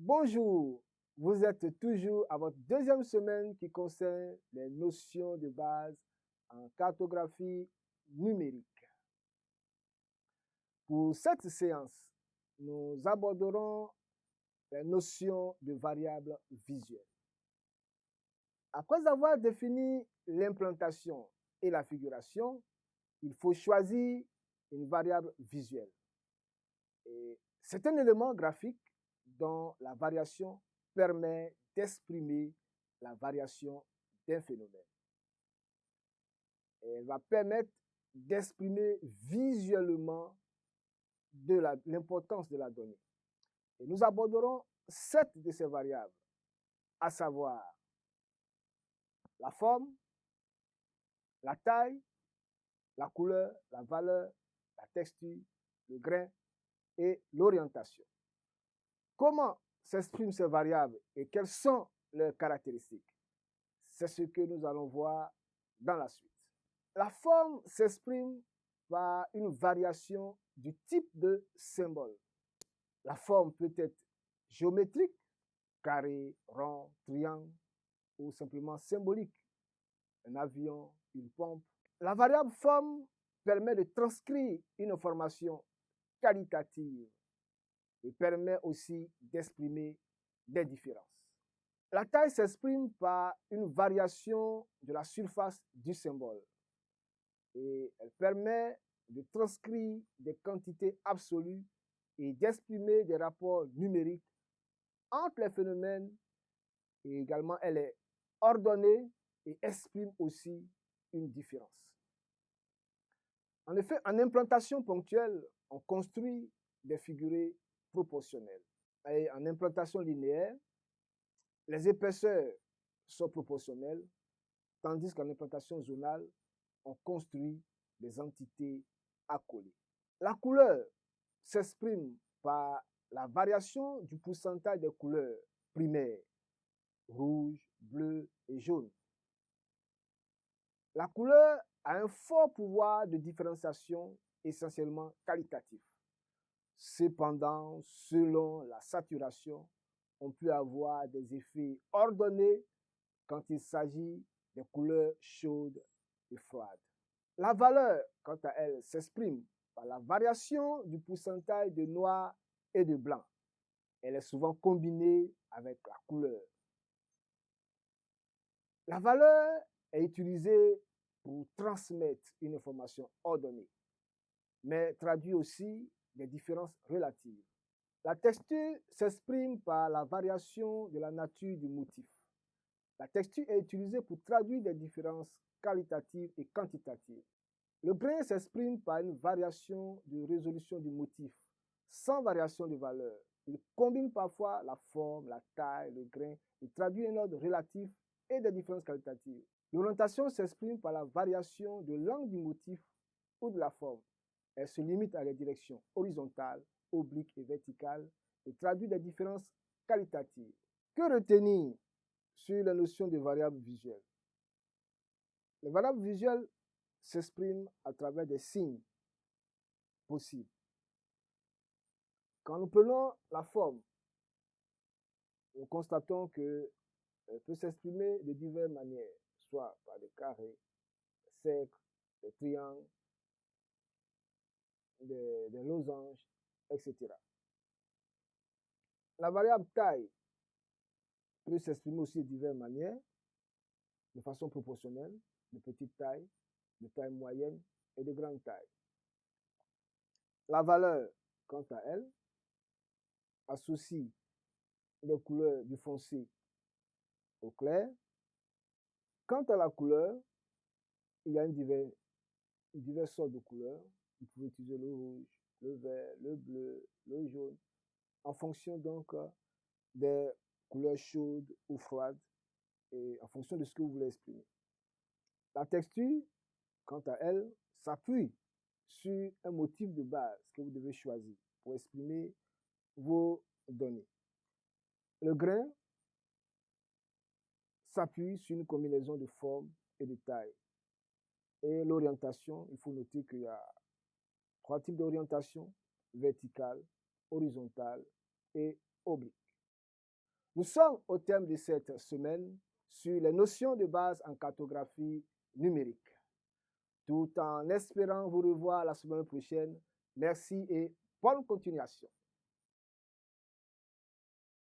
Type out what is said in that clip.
Bonjour, vous êtes toujours à votre deuxième semaine qui concerne les notions de base en cartographie numérique. Pour cette séance, nous aborderons les notions de variables visuelles. Après avoir défini l'implantation et la figuration, il faut choisir une variable visuelle. C'est un élément graphique dont la variation permet d'exprimer la variation d'un phénomène. Elle va permettre d'exprimer visuellement l'importance de la donnée. Et nous aborderons 7 de ces variables, à savoir la forme, la taille, la couleur, la valeur, la texture, le grain et l'orientation. Comment s'expriment ces variables et quelles sont leurs caractéristiques? C'est ce que nous allons voir dans la suite. La forme s'exprime par une variation du type de symbole. La forme peut être géométrique, carré, rond, triangle, ou simplement symbolique, un avion, une pompe. La variable forme permet de transcrire une information qualitative et permet aussi d'exprimer des différences. La taille s'exprime par une variation de la surface du symbole et elle permet de transcrire des quantités absolues et d'exprimer des rapports numériques entre les phénomènes, et également elle est ordonnée et exprime aussi une différence. En effet, en implantation ponctuelle, on construit des figurés proportionnels. Et en implantation linéaire, les épaisseurs sont proportionnelles, tandis qu'en implantation zonale, on construit des entités accolées. La couleur s'exprime par la variation du pourcentage des couleurs primaires, rouge, bleu et jaune. La couleur a un fort pouvoir de différenciation essentiellement qualitatif. Cependant, selon la saturation, on peut avoir des effets ordonnés quand il s'agit de couleurs chaudes et froides. La valeur, quant à elle, s'exprime par la variation du pourcentage de noir et de blanc. Elle est souvent combinée avec la couleur. La valeur est utilisée pour transmettre une information ordonnée, mais traduit aussi des différences relatives. La texture s'exprime par la variation de la nature du motif. La texture est utilisée pour traduire des différences qualitatives et quantitatives. Le grain s'exprime par une variation de résolution du motif, sans variation de valeur. Il combine parfois la forme, la taille, le grain et traduit un ordre relatif et des différences qualitatives. L'orientation s'exprime par la variation de l'angle du motif ou de la forme. Elle se limite à les directions horizontales, obliques et verticales et traduit des différences qualitatives. Que retenir sur la notion de variables visuelles? Les variables visuelles s'expriment à travers des signes possibles. Quand nous prenons la forme, nous constatons qu'elle peut s'exprimer de diverses manières, soit par des carrés, des cercles, des triangles, des losanges, etc. La variable taille peut s'exprimer aussi de diverses manières, de façon proportionnelle, de petite taille, de taille moyenne et de grande taille. La valeur, quant à elle, associe les couleurs du foncé au clair. Quant à la couleur, il y a diverses sortes de couleurs. Vous pouvez utiliser le rouge, le vert, le bleu, le jaune, en fonction donc des couleurs chaudes ou froides et en fonction de ce que vous voulez exprimer. La texture, quant à elle, s'appuie sur un motif de base que vous devez choisir pour exprimer vos données. Le grain s'appuie sur une combinaison de formes et de tailles. Et l'orientation, il faut noter qu'il y a 3 types d'orientation: verticale, horizontale et oblique. Nous sommes au terme de cette semaine sur les notions de base en cartographie numérique. Tout en espérant vous revoir la semaine prochaine, merci et bonne continuation.